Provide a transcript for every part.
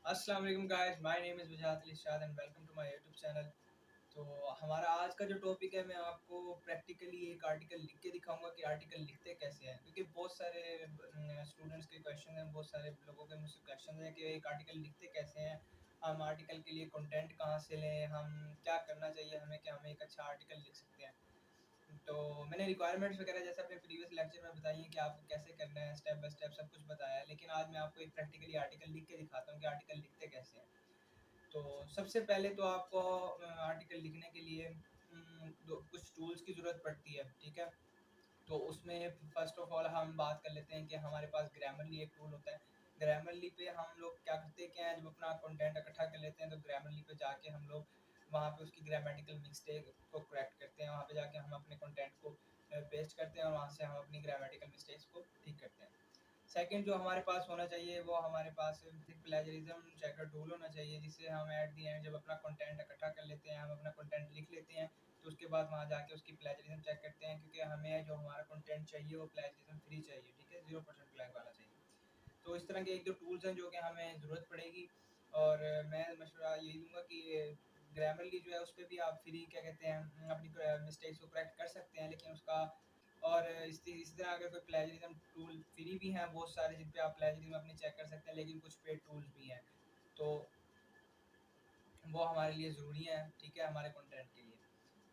अस्सलाम वालेकुम guys, my name is Wajahat Ali Irshad and welcome to my YouTube channel. तो हमारा आज का जो टॉपिक है, मैं आपको प्रैक्टिकली एक आर्टिकल लिख के दिखाऊंगा कि आर्टिकल लिखते कैसे हैं, क्योंकि बहुत सारे स्टूडेंट्स के क्वेश्चन हैं, बहुत सारे लोगों के मुझसे क्वेश्चन हैं कि एक आर्टिकल लिखते कैसे हैं, हम आर्टिकल के लिए कंटेंट कहाँ से लें, हम क्या करना चाहिए हमें कि हम एक अच्छा आर्टिकल लिख सकते हैं। तो मैंने रिक्वायरमेंट्स वगैरह जैसे अपने प्रीवियस लेक्चर में बताई है कि आपको कैसे करना है, स्टेप बाय स्टेप सब कुछ बताया है, लेकिन आज मैं आपको एक प्रैक्टिकली आर्टिकल लिख के दिखाता हूँ कि आर्टिकल लिखते कैसे हैं। तो सबसे पहले तो आपको आर्टिकल लिखने के लिए कुछ टूल्स की ज़रूरत पड़ती है, ठीक है। तो उसमें फ़र्स्ट ऑफ ऑल हम बात कर लेते हैं कि हमारे पास ग्रामरली एक टूल होता है। ग्रामरली पे हम लोग क्या करते क्या हैं, जब अपना कंटेंट इकट्ठा कर लेते हैं तो ग्रामरली पे जाके हम लोग वहाँ पे उसकी ग्रामेटिकल मिस्टेक को करेक्ट करते हैं। वहाँ पे जाके हम अपने कंटेंट को पेस्ट करते हैं और वहाँ से हम अपनी ग्रामेटिकल मिस्टेक्स को ठीक करते हैं। सेकंड जो हमारे पास होना चाहिए, वो हमारे पास एक प्लेजरिज्म चेकर टूल होना चाहिए, जिससे हम एट दी एंड जब अपना कंटेंट इकट्ठा कर लेते हैं, हम अपना कंटेंट लिख लेते हैं, तो उसके बाद वहाँ जाके उसकी प्लेजरिज्म चेक करते हैं, क्योंकि हमें जो हमारा कंटेंट चाहिए वो प्लेजरिज्म फ्री चाहिए, ठीक है, 0% फ्लैग वाला चाहिए। तो इस तरह के एक दो टूल्स हैं जो कि हमें ज़रूरत पड़ेगी। और मैं मशवरा यही दूंगा कि ग्रामरली जो है उस पर भी आप फ्री क्या कहते हैं अपनी मिस्टेक्स को करेक्ट कर सकते हैं, लेकिन उसका और इसी तरह अगर कोई प्लेजरिज्म टूल फ्री भी हैं बहुत सारे, जिन पे आप प्लेजरिज्म अपनी चेक कर सकते हैं, लेकिन कुछ पेड टूल्स भी हैं, तो वो हमारे लिए ज़रूरी है, ठीक है, हमारे कंटेंट के लिए।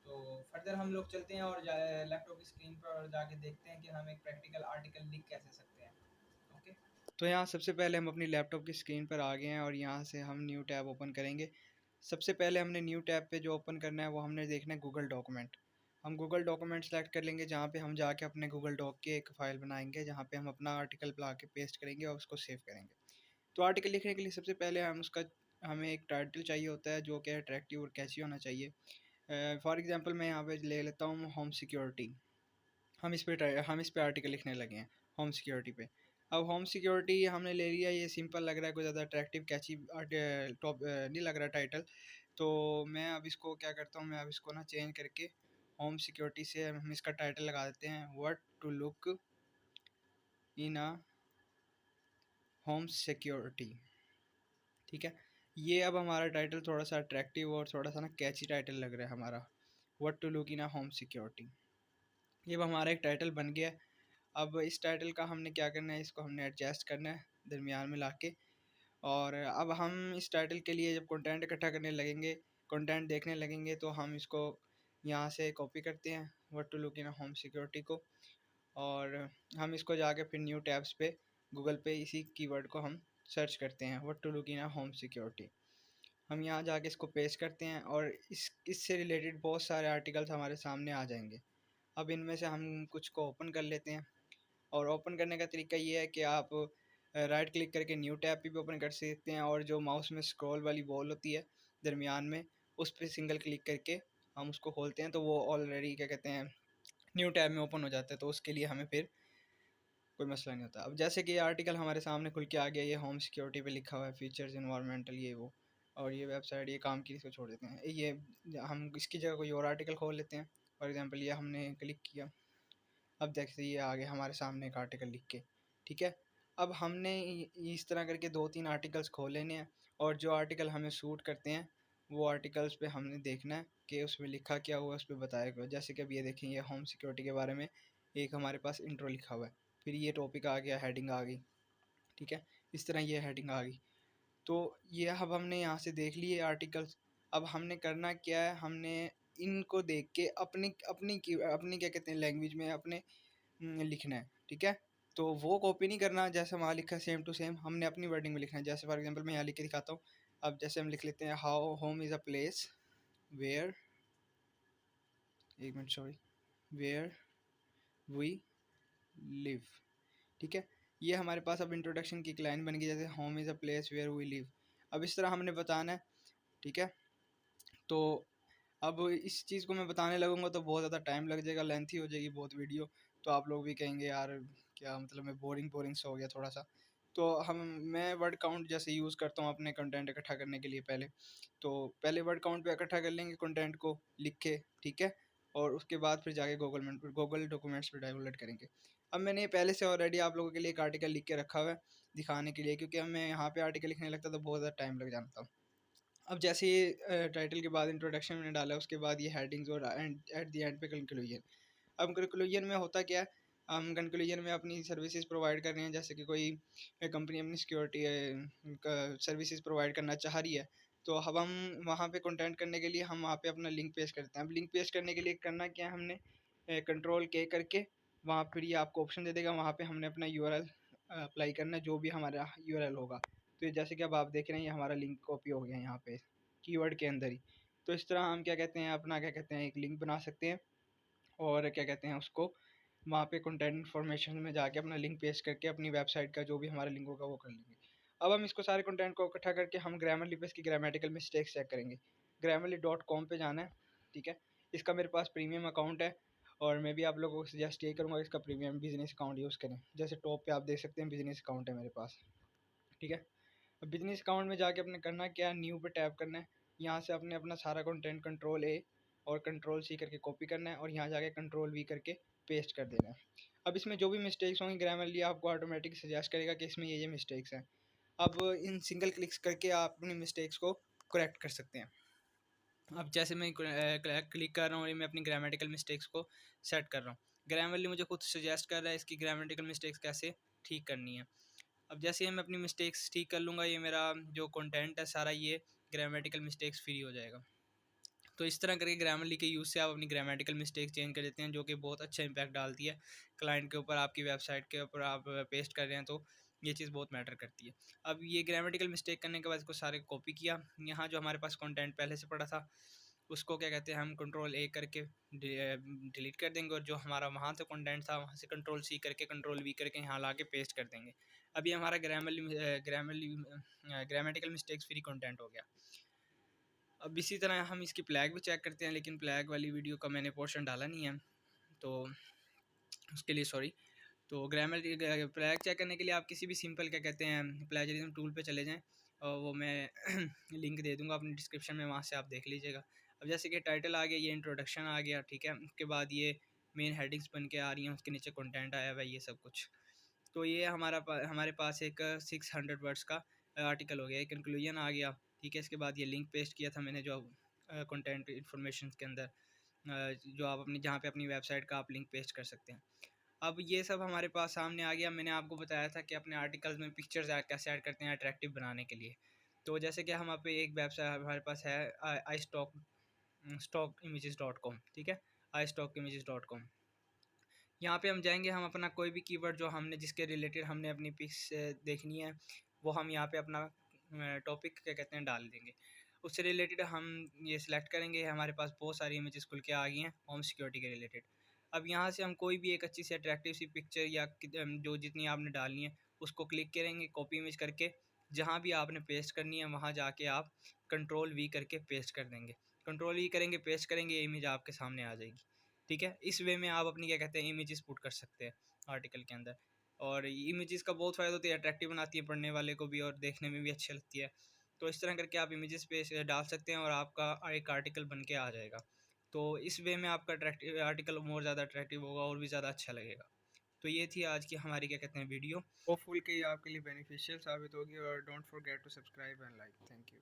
तो फर्दर हम लोग चलते हैं और लैपटॉप की स्क्रीन पर जाके देखते हैं कि हम एक प्रैक्टिकल आर्टिकल लिख कैसे सकते हैं। ओके। तो यहाँ सबसे पहले हम अपनी लैपटॉप की स्क्रीन पर आ गए हैं और यहाँ से हम न्यू टैब ओपन करेंगे। सबसे पहले हमने न्यू टैब पे जो ओपन करना है वो हमने देखना है गूगल डॉक्यूमेंट। हम गूगल डॉक्यूमेंट सेलेक्ट कर लेंगे, जहाँ पे हम जाके अपने गूगल डॉक की एक फ़ाइल बनाएंगे, जहाँ पे हम अपना आर्टिकल ला के पेस्ट करेंगे और उसको सेव करेंगे। तो आर्टिकल लिखने के लिए सबसे पहले हमें एक टाइटल चाहिए होता है, जो कि अट्रैक्टिव और कैची होना चाहिए। फॉर एग्जांपल मैं यहाँ पे ले लेता हूँ होम सिक्योरिटी। हम इस पे आर्टिकल लिखने लगे हैं होम सिक्योरिटी पे। अब होम सिक्योरिटी हमने ले लिया, ये सिंपल लग रहा है, कोई ज़्यादा अट्रैक्टिव कैची टॉप नहीं लग रहा टाइटल। तो मैं अब इसको क्या करता हूँ, मैं अब इसको ना चेंज करके होम सिक्योरिटी से हम इसका टाइटल लगा देते हैं, what to look in a home security. ठीक है, ये अब हमारा टाइटल थोड़ा सा अट्रैक्टिव और थोड़ा सा ना कैची टाइटल लग रहा है हमारा, what to look in a home security. ये अब हमारा एक टाइटल बन गया है। अब इस टाइटल का हमने क्या करना है, इसको हमने एडजस्ट करना है दरमियान में लाके। और अब हम इस टाइटल के लिए जब कंटेंट इकट्ठा करने लगेंगे, कंटेंट देखने लगेंगे, तो हम इसको यहाँ से कॉपी करते हैं what to look in home security को, और हम इसको जाके फिर न्यू टैब्स पे गूगल पे इसी कीवर्ड को हम सर्च करते हैं, what to look in home security. हम यहाँ जाके इसको पेस्ट करते हैं और इससे रिलेटेड बहुत सारे आर्टिकल्स हमारे सामने आ जाएंगे। अब इनमें से हम कुछ को ओपन कर लेते हैं, और ओपन करने का तरीका ये है कि आप राइट क्लिक करके न्यू टैब पे भी ओपन कर सकते हैं, और जो माउस में स्क्रॉल वाली बॉल होती है दरमियान में, उस पर सिंगल क्लिक करके हम उसको खोलते हैं, तो वो ऑलरेडी क्या कहते हैं न्यू टैब में ओपन हो जाता है, तो उसके लिए हमें फिर कोई मसला नहीं होता। अब जैसे कि ये आर्टिकल हमारे सामने खुल के आ गया, ये होम सिक्योरिटी पे लिखा हुआ है, फीचर्स इन्वायरमेंटल ये वो, और ये वेबसाइट ये काम की, इसको छोड़ देते हैं। ये हम इसकी जगह कोई और आर्टिकल खोल लेते हैं। फॉर एग्जांपल ये हमने क्लिक किया, अब देखते ये आ गया हमारे सामने एक आर्टिकल लिख के। ठीक है, अब हमने इस तरह करके 2-3 आर्टिकल्स खोल लेने हैं, और जो आर्टिकल हमें सूट करते हैं वो आर्टिकल्स पे हमने देखना है कि उसमें लिखा क्या हुआ है, उस पे बताया गया। जैसे कि अब ये देखें, ये होम सिक्योरिटी के बारे में एक हमारे पास इंट्रो लिखा हुआ है, फिर ये टॉपिक आ गया, हेडिंग आ गई। ठीक है, इस तरह ये हेडिंग आ गई। तो ये अब हमने यहाँ से देख लिए आर्टिकल्स। अब हमने करना क्या है, हमने इनको देख के अपनी अपनी अपनी क्या कहते हैं लैंग्वेज में अपने लिखना है। ठीक है, तो वो कॉपी नहीं करना, जैसे वहाँ लिखा है सेम टू सेम, हमने अपनी वर्डिंग में लिखना है। जैसे फॉर एग्जांपल मैं यहाँ लिख के दिखाता हूँ। अब जैसे हम लिख लेते हैं, how home is a place where, एक minute sorry, where we live. ठीक है, ये हमारे पास अब इंट्रोडक्शन की एक लाइन बन गई, जैसे home is a place where we live. अब इस तरह हमने बताना है। ठीक है, तो अब इस चीज़ को मैं बताने लगूंगा तो बहुत ज़्यादा टाइम लग जाएगा, लेंथी हो जाएगी बहुत वीडियो। तो आप लोग भी कहेंगे यार क्या मतलब, मैं बोरिंग सा हो गया थोड़ा सा। तो मैं वर्ड काउंट जैसे यूज़ करता हूँ अपने कंटेंट इकट्ठा करने के लिए। तो पहले वर्ड काउंट पे इकट्ठा कर लेंगे कंटेंट को लिख के। ठीक है, और उसके बाद फिर जाके गूगल डॉक्यूमेंट्स पे डाउनलोड करेंगे। अब मैंने ये पहले से ऑलरेडी आप लोगों के लिए एक आर्टिकल लिख के रखा हुआ है, दिखाने के लिए, क्योंकि मैं यहाँ पे आर्टिकल लिखने लगता तो बहुत ज़्यादा टाइम लग जाता। अब जैसे ये टाइटल के बाद इंट्रोडक्शन मैंने डाला, उसके बाद ये हेडिंग्स और एट द एंड पे कंक्लूजन। अब कंक्लूजन में होता क्या है, हम कंक्लूजन में अपनी सर्विसेज प्रोवाइड कर रहे हैं, जैसे कि कोई कंपनी अपनी सिक्योरिटी सर्विसेज प्रोवाइड करना चाह रही है, तो अब हम वहाँ पे कंटेंट करने के लिए हम वहाँ पे अपना लिंक पेश करते हैं। अब लिंक पेश करने के लिए करना क्या है, हमने कंट्रोल के करके वहाँ फिर ये आपको ऑप्शन दे देगा, वहाँ पे हमने अपना यूआरएल अप्लाई करना है, जो भी हमारा यूआरएल होगा। तो ये जैसे कि अब आप देख रहे हैं, ये हमारा लिंक कॉपी हो गया यहाँ पे कीवर्ड के अंदर ही। तो इस तरह हम क्या कहते हैं, अपना क्या कहते हैं, एक लिंक बना सकते हैं और क्या कहते हैं उसको वहाँ पे कंटेंट इन्फॉर्मेशन में जाके अपना लिंक पेस्ट करके अपनी वेबसाइट का जो भी हमारा लिंक होगा वो कर लेंगे। अब हम इसको सारे कंटेंट को इकट्ठा करके हम ग्रामरली पे इसकी ग्रामेटिकल मिस्टेक्स चेक करेंगे। grammarly.com पे जाना है, ठीक है। इसका मेरे पास प्रीमियम अकाउंट है और मैं भी आप लोगों को सजेस्ट यही करूँगा इसका प्रीमियम बिजनेस अकाउंट यूज़ करें। जैसे टॉप पे आप देख सकते हैं बिजनेस अकाउंट है मेरे पास, ठीक है। अब बिजनेस अकाउंट में जाके अपने करना क्या है, न्यू पे टैप करना है। यहाँ से अपने अपना सारा कंटेंट कंट्रोल ए और कंट्रोल सी करके कॉपी करना है और यहाँ जाके कंट्रोल वी करके पेस्ट कर देना है। अब इसमें जो भी मिस्टेक्स होंगी ग्रामरली आपको ऑटोमेटिक सजेस्ट करेगा कि इसमें ये मिस्टेक्स हैं। अब इन सिंगल क्लिक्स करके आप अपनी मिस्टेक्स को करेक्ट कर सकते हैं। अब जैसे मैं क्लिक कर रहा हूँ और मैं अपनी ग्रामेटिकल मिस्टेक्स को सेट कर रहा हूँ, ग्रामरली मुझे खुद सजेस्ट कर रहा है इसकी ग्रामेटिकल मिस्टेक्स कैसे ठीक करनी है। अब जैसे ही मैं अपनी मिस्टेक्स ठीक कर लूँगा, ये मेरा जो कंटेंट है सारा ये ग्रामेटिकल मिस्टेक्स फ्री हो जाएगा। तो इस तरह करके ग्रामरली के यूज़ से आप अपनी ग्रामेटिकल मिस्टेक्स चेंज कर देते हैं, जो कि बहुत अच्छा इंपैक्ट डालती है क्लाइंट के ऊपर। आपकी वेबसाइट के ऊपर आप पेस्ट कर रहे हैं तो ये चीज़ बहुत मैटर करती है। अब ये ग्रामेटिकल मिस्टेक करने के बाद इसको सारे कॉपी किया, यहाँ जो हमारे पास कंटेंट पहले से पड़ा था उसको क्या कहते हैं, हम कंट्रोल ए करके डिलीट कर देंगे और जो हमारा वहाँ से कंटेंट था वहाँ से कंट्रोल सी करके कंट्रोल वी करके यहाँ ला के पेस्ट कर देंगे। अभी हमारा ग्रामेटिकल मिस्टेक्स फ्री कंटेंट हो गया। अब इसी तरह हम इसकी फ्लैग भी चेक करते हैं, लेकिन फ्लैग वाली वीडियो का मैंने पोर्शन डाला नहीं है तो उसके लिए सॉरी। तो ग्रामर फ्लैग चेक करने के लिए आप किसी भी सिंपल क्या कहते हैं प्लेजरिज्म टूल पे चले जाएं और वो मैं लिंक दे दूंगा अपनी डिस्क्रिप्शन में, वहाँ से आप देख लीजिएगा। अब जैसे कि टाइटल आ गया, ये इंट्रोडक्शन आ गया, ठीक है। उसके बाद ये मेन हेडिंग्स बन के आ रही हैं, उसके नीचे कंटेंट आया हुआ है, ये सब कुछ। तो ये हमारे पास एक 600 वर्ड्स का आर्टिकल हो गया, एक कंक्लूजन आ गया, ठीक है। इसके बाद ये लिंक पेस्ट किया था मैंने जो कंटेंट इन्फॉर्मेशन के अंदर जो आप अपनी जहाँ पे अपनी वेबसाइट का आप लिंक पेस्ट कर सकते हैं। अब ये सब हमारे पास सामने आ गया। मैंने आपको बताया था कि अपने आर्टिकल्स में पिक्चर्स कैसे ऐड करते हैं अट्रैक्टिव बनाने के लिए। तो जैसे कि हम यहाँ पे एक वेबसाइट हमारे पास है आई स्टॉक इमेजेस डॉट कॉम, ठीक है, आई स्टॉक इमेजेस डॉट कॉम। यहाँ पे हम जाएंगे, हम अपना कोई भी कीवर्ड जो हमने जिसके रिलेटेड हमने अपनी पिक्स देखनी है वो हम यहाँ पे अपना टॉपिक क्या कहते हैं डाल देंगे। उससे रिलेटेड हम ये सिलेक्ट करेंगे, हमारे पास बहुत सारी इमेजेस खुल के आ गई हैं होम सिक्योरिटी के रिलेटेड। अब यहाँ से हम कोई भी एक अच्छी सी अट्रैक्टिव सी पिक्चर या जो जितनी आपने डालनी है उसको क्लिक करेंगे कॉपी इमेज करके, जहाँ भी आपने पेस्ट करनी है वहाँ जाके आप कंट्रोल वी करके पेस्ट कर देंगे। कंट्रोल वी करेंगे, पेस्ट करेंगे, ये इमेज आपके सामने आ जाएगी, ठीक है। इस वे में आप अपनी क्या कहते हैं इमेजेस पुट कर सकते हैं आर्टिकल के अंदर। और इमेजेस का बहुत फ़ायदा होता है, अट्रैक्टिव बनाती है पढ़ने वाले को भी और देखने में भी अच्छी लगती है। तो इस तरह करके आप इमेजेस पे डाल सकते हैं और आपका एक आर्टिकल बन के आ जाएगा। तो इस वे में आपका अट्रैक्टिव आर्टिकल और ज़्यादा अट्रैक्टिव होगा और भी ज़्यादा अच्छा लगेगा। तो ये थी आज की हमारी क्या कहते हैं वीडियो। होपफुल कि ये आपके लिए बेनिफिशियल साबित होगी और don't forget to subscribe and like. Thank you.